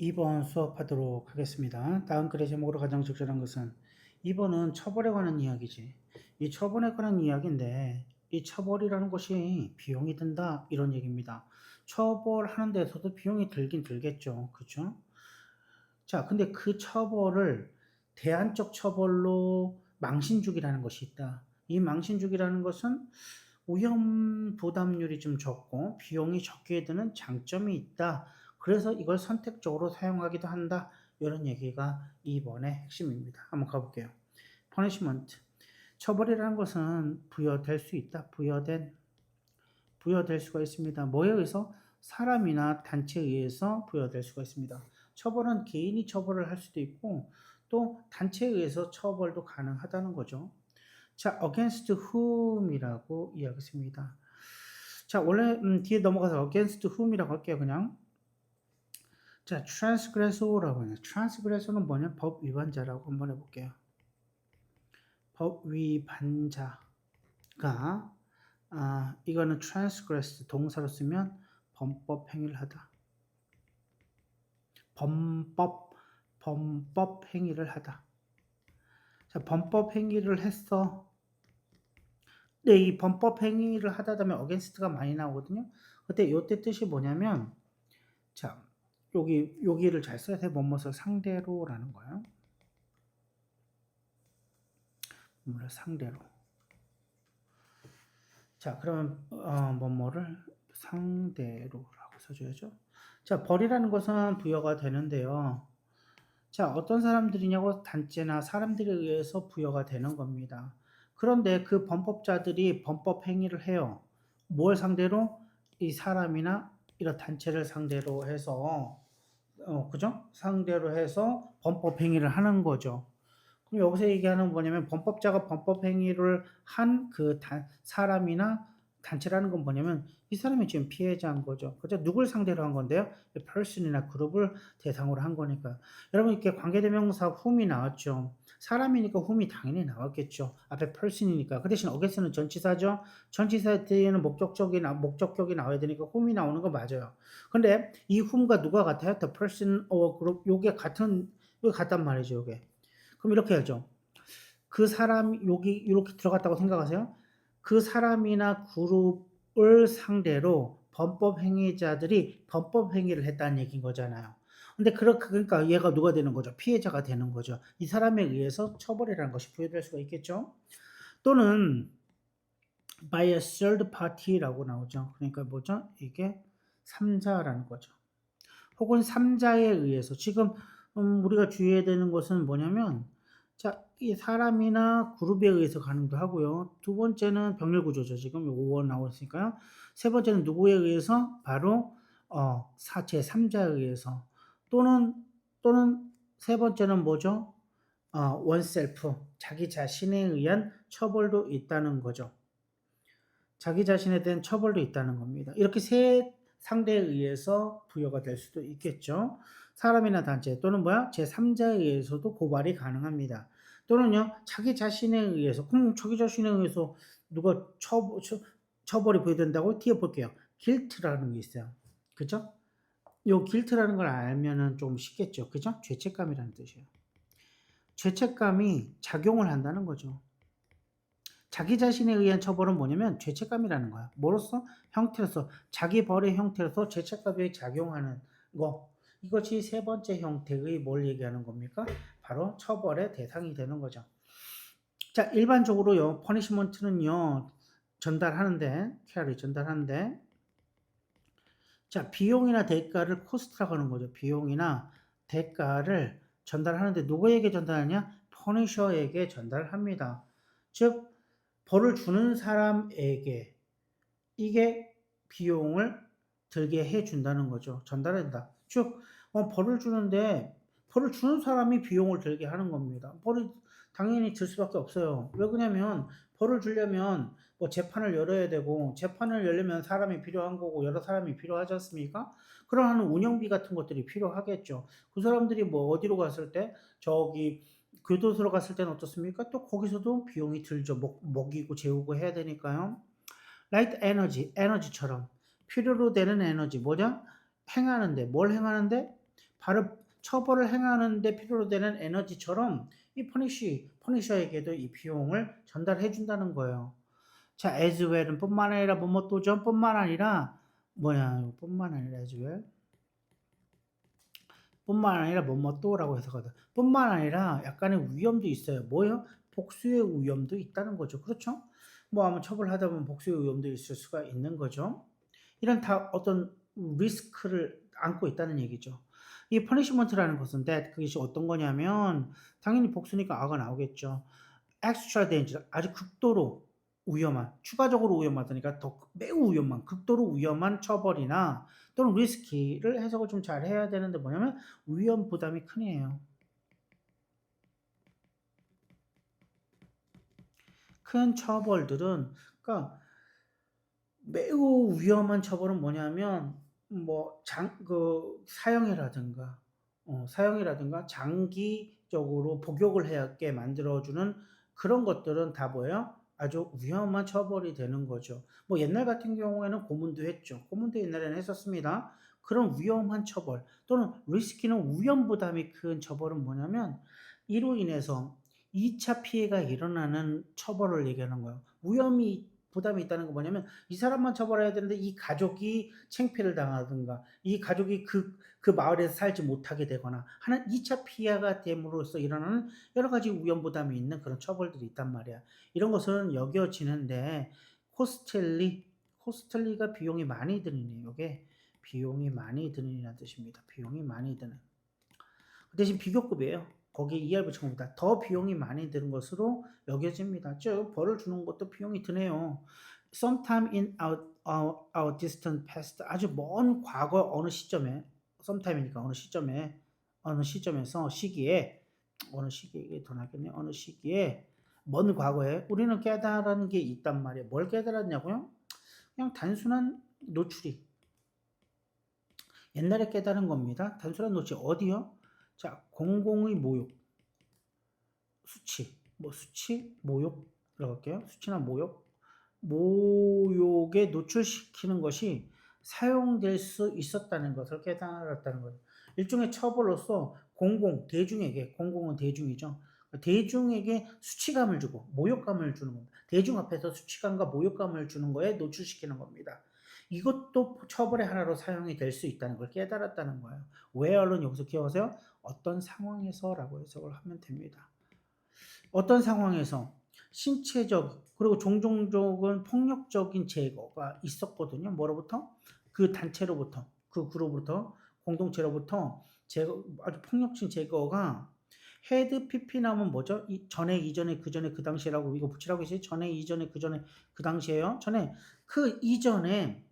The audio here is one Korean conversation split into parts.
2번 수업하도록 하겠습니다. 다음 글의 제목으로 가장 적절한 것은 2번은 처벌에 관한 이야기지. 이 처벌에 관한 이야기인데 이 처벌이라는 것이 비용이 든다 이런 얘기입니다. 처벌하는 데서도 비용이 들긴 들겠죠. 그렇죠? 자, 근데 그 처벌을 대안적 처벌로 망신주기라는 것이 있다. 이 망신주기라는 것은 위험 부담률이 좀 적고 비용이 적게 드는 장점이 있다. 그래서 이걸 선택적으로 사용하기도 한다. 이런 얘기가 2번의 핵심입니다. 한번 가볼게요. punishment. 처벌이라는 것은 부여될 수 있다. 부여될 수가 있습니다. 뭐에 의해서? 사람이나 단체에 의해서 부여될 수가 있습니다. 처벌은 개인이 처벌을 할 수도 있고 또 단체에 의해서 처벌도 가능하다는 거죠. 자, against whom이라고 이야기했습니다. 자, 원래 뒤에 넘어가서 against whom이라고 할게요, 그냥. 자, transgressor라고 해요. transgressor는 뭐냐? 법 위반자라고 한번 해볼게요. 법 위반자가 이거는 transgress 동사로 쓰면 범법 행위를 하다. 범법 행위를 하다. 자, 범법 행위를 했어. 네, 이 범법 행위를 하다 보면 against가 많이 나오거든요. 그때 이때 뜻이 뭐냐면, 자, 여기를 잘 써야 돼. 뭐뭐서 상대로라는 거예요. 뭐를 상대로. 자, 그러면 뭐뭐를 상대로라고 써줘야죠. 자, 벌이라는 것은 부여가 되는데요. 자, 어떤 사람들이냐고 단체나 사람들에 의해서 부여가 되는 겁니다. 그런데 그 범법자들이 범법 행위를 해요. 뭘 상대로? 이 사람이나 이런 단체를 상대로 해서, 그죠? 상대로 해서 범법 행위를 하는 거죠. 그럼 여기서 얘기하는 건 뭐냐면 범법자가 범법 행위를 한 그 사람이나 단체라는 건 뭐냐면 이 사람이 지금 피해자인 거죠. 그죠? 누굴 상대로 한 건데요? person이나 그룹을 대상으로 한 거니까. 여러분 이렇게 관계대명사 whom이 나왔죠. 사람이니까 whom이 당연히 나왔겠죠. 앞에 person이니까. 그 대신 against는 전치사죠. 전치사 뒤에는 목적격이 나와야 되니까 whom이 나오는 거 맞아요. 근데 이 whom과 누가 같아요? the person or group 요게 같단 말이죠. 요게. 그럼 이렇게 하죠. 그 사람 여기 이렇게 들어갔다고 생각하세요. 그 사람이나 그룹을 상대로 범법 행위자들이 범법 행위를 했다는 얘기인 거잖아요. 근데 그러니까 얘가 누가 되는 거죠? 피해자가 되는 거죠. 이 사람에 의해서 처벌이라는 것이 부여될 수가 있겠죠. 또는 by a third party라고 나오죠. 그러니까 뭐죠? 이게 3자라는 거죠. 혹은 3자에 의해서 지금 우리가 주의해야 되는 것은 뭐냐면 자, 이 사람이나 그룹에 의해서 가능도 하고요. 두 번째는 병렬 구조죠. 지금 5번 나왔으니까요. 세 번째는 누구에 의해서? 바로 제 3자에 의해서 또는 세 번째는 뭐죠? 원셀프 자기 자신에 의한 처벌도 있다는 거죠. 자기 자신에 대한 처벌도 있다는 겁니다. 이렇게 세 상대에 의해서 부여가 될 수도 있겠죠. 사람이나 단체 또는 제3자에 의해서도 고발이 가능합니다. 또는요, 자기 자신에 의해서, 자기 자신에 의해서 누가 처벌이 부여된다고 뒤에 볼게요. guilt라는 게 있어요. 그죠? 요 guilt라는 걸 알면은 좀 쉽겠죠. 그죠? 죄책감이라는 뜻이에요. 죄책감이 작용을 한다는 거죠. 자기 자신에 의한 처벌은 뭐냐면 죄책감이라는 거야. 뭐로서? 형태로서 자기 벌의 형태로서 죄책감이 작용하는 거. 이것이 세 번째 형태의 뭘 얘기하는 겁니까? 바로 처벌의 대상이 되는 거죠. 자, 일반적으로요. 퍼니시먼트는요. 캐리 전달하는데 자, 비용이나 대가를 코스트라고 하는 거죠. 비용이나 대가를 전달하는데 누구에게 전달하냐? 퍼니셔에게 전달합니다. 즉 벌을 주는 사람에게 이게 비용을 들게 해준다는 거죠. 전달한다. 즉 벌을 주는 사람이 비용을 들게 하는 겁니다. 벌이 당연히 들 수밖에 없어요. 왜 그러냐면 벌을 주려면 뭐 재판을 열어야 되고 재판을 열려면 사람이 필요한 거고 여러 사람이 필요하지 않습니까? 그러한 운영비 같은 것들이 필요하겠죠. 그 사람들이 뭐 어디로 갔을 때 저기 교도소로 갔을 때는 어떻습니까? 또 거기서도 비용이 들죠. 먹이고 재우고 해야 되니까요. Light energy, 에너지처럼 필요로 되는 에너지 뭐냐? 뭘 행하는데? 바로 처벌을 행하는 데 필요로 되는 에너지처럼 이 퍼니셔에게도 이 비용을 전달해 준다는 거예요. 자, as well은 뿐만 아니라 뭐뭐 또죠? 뿐만 아니라 뿐만 아니라 as well. 뿐만 아니라 뭐뭐 또라고 해석하다. 뿐만 아니라 약간의 위험도 있어요. 뭐요? 복수의 위험도 있다는 거죠. 그렇죠? 뭐 아마 처벌하다 보면 복수의 위험도 있을 수가 있는 거죠. 이런 다 어떤 리스크를 안고 있다는 얘기죠. 이 퍼니시먼트라는 것은 그것이 어떤 거냐면 당연히 복수니까 아가 나오겠죠. extra danger 아주 극도로 위험한 추가적으로 위험하다니까 더 매우 위험한 극도로 위험한 처벌이나 또는 리스키를 해석을 좀 잘 해야 되는데 뭐냐면 위험 부담이 큰이에요. 큰 처벌들은 그러니까 매우 위험한 처벌은 뭐냐면 사형이라든가 사형이라든가 장기적으로 복역을 하게 만들어주는 그런 것들은 다 뭐예요? 아주 위험한 처벌이 되는 거죠. 뭐 옛날 같은 경우에는 고문도 했죠. 고문도 옛날에는 했었습니다. 그런 위험한 처벌 또는 리스키는 위험 부담이 큰 처벌은 뭐냐면 이로 인해서 2차 피해가 일어나는 처벌을 얘기하는 거예요. 위험이 부담이 있다는 건 뭐냐면 이 사람만 처벌해야 되는데 이 가족이 창피를 당하든가 이 가족이 그 마을에서 살지 못하게 되거나 하는 2차 피해가 됨으로써 일어나는 여러 가지 위험 부담이 있는 그런 처벌들이 있단 말이야. 이런 것은 여겨지는데 코스텔리가 비용이 많이 드는 이게 비용이 많이 드는 이라는 뜻입니다. 비용이 많이 드는. 그 대신 비교급이에요. 거기에 ER 붙인 것보다 더 비용이 많이 드는 것으로 여겨집니다. 즉 벌을 주는 것도 비용이 드네요. Sometime in our distant past 아주 먼 과거 어느 시점에 sometime이니까 어느 시점에서 시기에 어느 시기에 더 낫겠네요. 어느 시기에 먼 과거에 우리는 깨달은 게 있단 말이에요. 뭘 깨달았냐고요? 그냥 단순한 노출이 옛날에 깨달은 겁니다. 단순한 노출 어디요? 자, 공공의 모욕, 수치, 모욕 들어갈게요. 수치나 모욕에 노출시키는 것이 사용될 수 있었다는 것을 깨달았다는 거예요. 일종의 처벌로서 공공은 대중이죠. 대중에게 수치감을 주고 모욕감을 주는 겁니다. 대중 앞에서 수치감과 모욕감을 주는 거에 노출시키는 겁니다. 이것도 처벌의 하나로 사용이 될 수 있다는 걸 깨달았다는 거예요. where는 여기서 기억하세요. 어떤 상황에서라고 해석을 하면 됩니다. 어떤 상황에서 신체적 그리고 종종적인 폭력적인 제거가 있었거든요. 뭐로부터? 그 단체로부터, 그 그룹으로부터, 공동체로부터 아주 폭력적인 제거가 헤드 PP나면 뭐죠? 전에, 이전에, 그 전에, 그 당시라고 이거 붙이라고 했어요. 전에, 이전에, 그 전에, 그 당시에요. 전에, 그 이전에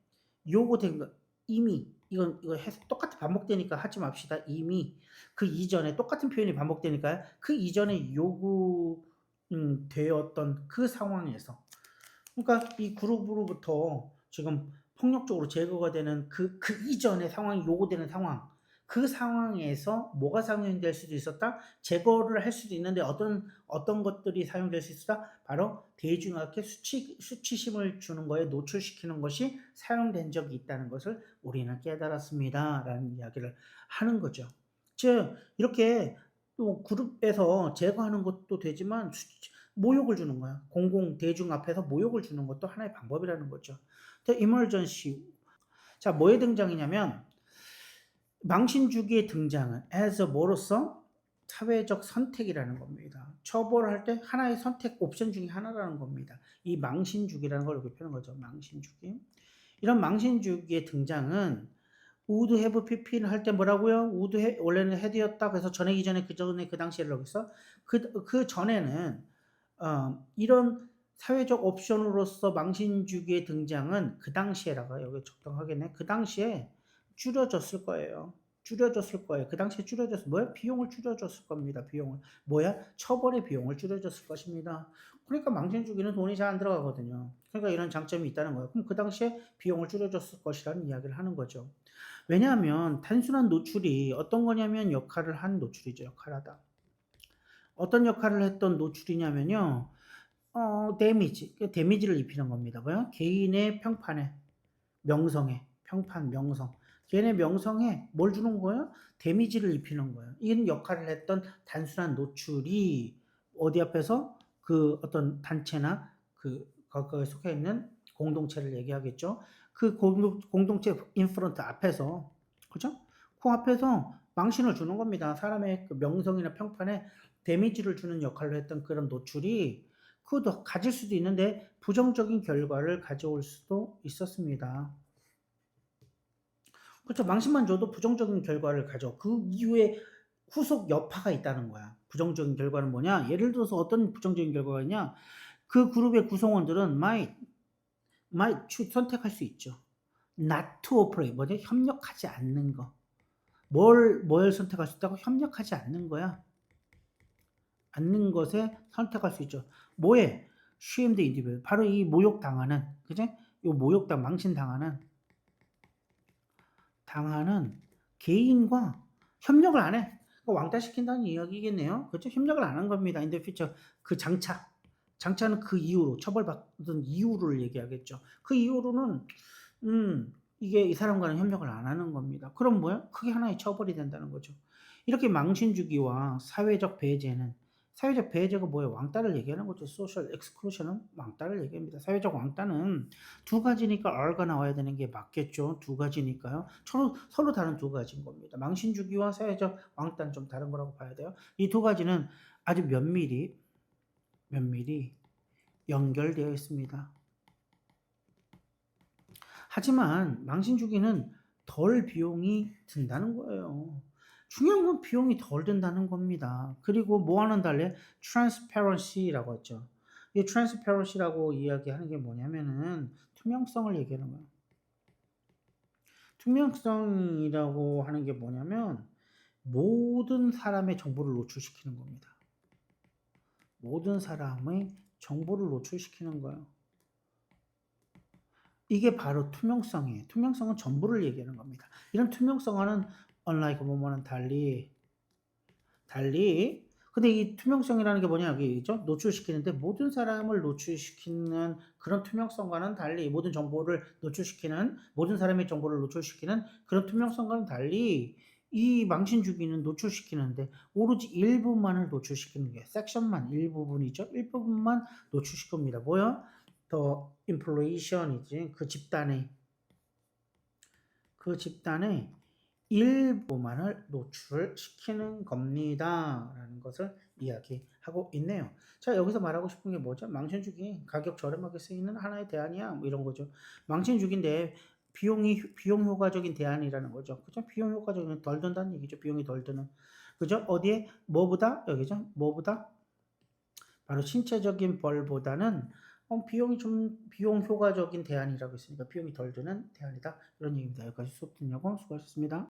요구된 거 이미 이거 해서 똑같이 반복되니까 하지 맙시다. 이미 그 이전에 똑같은 표현이 반복되니까 그 이전에 되었던 그 상황에서 그러니까 이 그룹으로부터 지금 폭력적으로 제거가 되는 그 이전의 상황이 요구되는 상황 그 상황에서 뭐가 사용될 수도 있었다? 제거를 할 수도 있는데 어떤 것들이 사용될 수 있었다? 바로 대중에게 수치심을 주는 거에 노출시키는 것이 사용된 적이 있다는 것을 우리는 깨달았습니다. 라는 이야기를 하는 거죠. 즉 이렇게 또 그룹에서 제거하는 것도 되지만 모욕을 주는 거야. 대중 앞에서 모욕을 주는 것도 하나의 방법이라는 거죠. The emergency. 자, 뭐에 등장이냐면 망신주기의 등장은 as 뭐로서 사회적 선택이라는 겁니다. 처벌할 때 하나의 선택 옵션 중에 하나라는 겁니다. 이 망신주기라는 걸 이렇게 표현한 거죠. 망신주기. 이런 망신주기의 등장은 would have pp는 할 때 뭐라고요? 원래는 had였다. 그래서 전에, 이전에, 그 전에, 그 당시에를 여기서 그 전에는 이런 사회적 옵션으로서 망신주기의 등장은 그 당시에라가 여기 적당하겠네. 그 당시에 줄여졌을 거예요. 그 당시에 뭐야? 비용을 줄여줬을 겁니다. 비용을. 뭐야? 처벌의 비용을 줄여줬을 것입니다. 그러니까 망신주기는 돈이 잘 안 들어가거든요. 그러니까 이런 장점이 있다는 거예요. 그럼 그 당시에 비용을 줄여줬을 것이라는 이야기를 하는 거죠. 왜냐하면 단순한 노출이 어떤 거냐면 역할을 한 노출이죠. 역할하다. 어떤 역할을 했던 노출이냐면요. 데미지를 입히는 겁니다. 뭐요? 개인의 평판에, 명성에, 명성. 걔네 명성에 뭘 주는 거예요? 데미지를 입히는 거예요. 이런 역할을 했던 단순한 노출이 어디 앞에서 그 어떤 단체나 그 거기에 속해 있는 공동체를 얘기하겠죠. 그 공동체 인프런트 앞에서, 그죠? 그 앞에서 망신을 주는 겁니다. 사람의 그 명성이나 평판에 데미지를 주는 역할을 했던 그런 노출이 그것도 가질 수도 있는데 부정적인 결과를 가져올 수도 있었습니다. 그렇죠. 망신만 줘도 부정적인 결과를 가져. 그 이후에 후속 여파가 있다는 거야. 부정적인 결과는 뭐냐? 예를 들어서 어떤 부정적인 결과가 있냐? 그 그룹의 구성원들은 might 선택할 수 있죠. not to operate. 뭐냐? 협력하지 않는 거. 뭘 선택할 수 있다고? 협력하지 않는 거야. 않는 것에 선택할 수 있죠. 뭐에? shamed individual. 바로 이 모욕당하는, 그죠? 이 망신당하는 개인과 협력을 안 해. 왕따시킨다는 이야기겠네요. 그렇죠? 협력을 안 한 겁니다. in the future. 그 장차는 그 이후로 처벌받던 이유를 얘기하겠죠. 그 이후로는 이게 이 사람과는 협력을 안 하는 겁니다. 그럼 뭐야? 그게 하나의 처벌이 된다는 거죠. 이렇게 망신주기와 사회적 배제가 뭐예요? 왕따를 얘기하는 거죠. 소셜 엑스클루션은 왕따를 얘기합니다. 사회적 왕따는 두 가지니까 R가 나와야 되는 게 맞겠죠. 두 가지니까요. 서로 다른 두 가지인 겁니다. 망신주기와 사회적 왕따는 좀 다른 거라고 봐야 돼요. 이 두 가지는 아주 면밀히 연결되어 있습니다. 하지만 망신주기는 덜 비용이 든다는 거예요. 중요한 건 비용이 덜 든다는 겁니다. 그리고 뭐와는 달리 transparency라고 했죠. 이 transparency라고 이야기하는 게 뭐냐면은 투명성을 얘기하는 거예요. 투명성이라고 하는 게 뭐냐면 모든 사람의 정보를 노출시키는 겁니다. 모든 사람의 정보를 노출시키는 거예요. 이게 바로 투명성이에요. 투명성은 정보를 얘기하는 겁니다. 이런 투명성과는 unlike 뭐뭐는 달리 근데 이 투명성이라는 게 뭐냐 여기죠? 노출시키는데 모든 사람을 노출시키는 그런 투명성과는 달리 모든 정보를 노출시키는 모든 사람의 정보를 노출시키는 그런 투명성과는 달리 이 망신주기는 노출시키는데 오로지 일부만을 노출시키는 게 섹션만 일부분이죠. 일부분만 노출시킵니다. 뭐야? 더 인플레이션이지 그 집단의 일부만을 노출시키는 겁니다. 라는 것을 이야기하고 있네요. 자, 여기서 말하고 싶은 게 뭐죠? 망신주기, 가격 저렴하게 쓰이는 하나의 대안이야. 뭐 이런 거죠. 망신주기인데, 비용 효과적인 대안이라는 거죠. 그죠? 비용 효과적인, 덜 든다는 얘기죠. 비용이 덜 드는. 그죠? 어디에? 뭐보다? 여기죠? 뭐보다? 바로 신체적인 벌보다는 비용 효과적인 대안이라고 했으니까 비용이 덜 드는 대안이다. 이런 얘기입니다. 여기까지 수업 듣냐고 수고하셨습니다.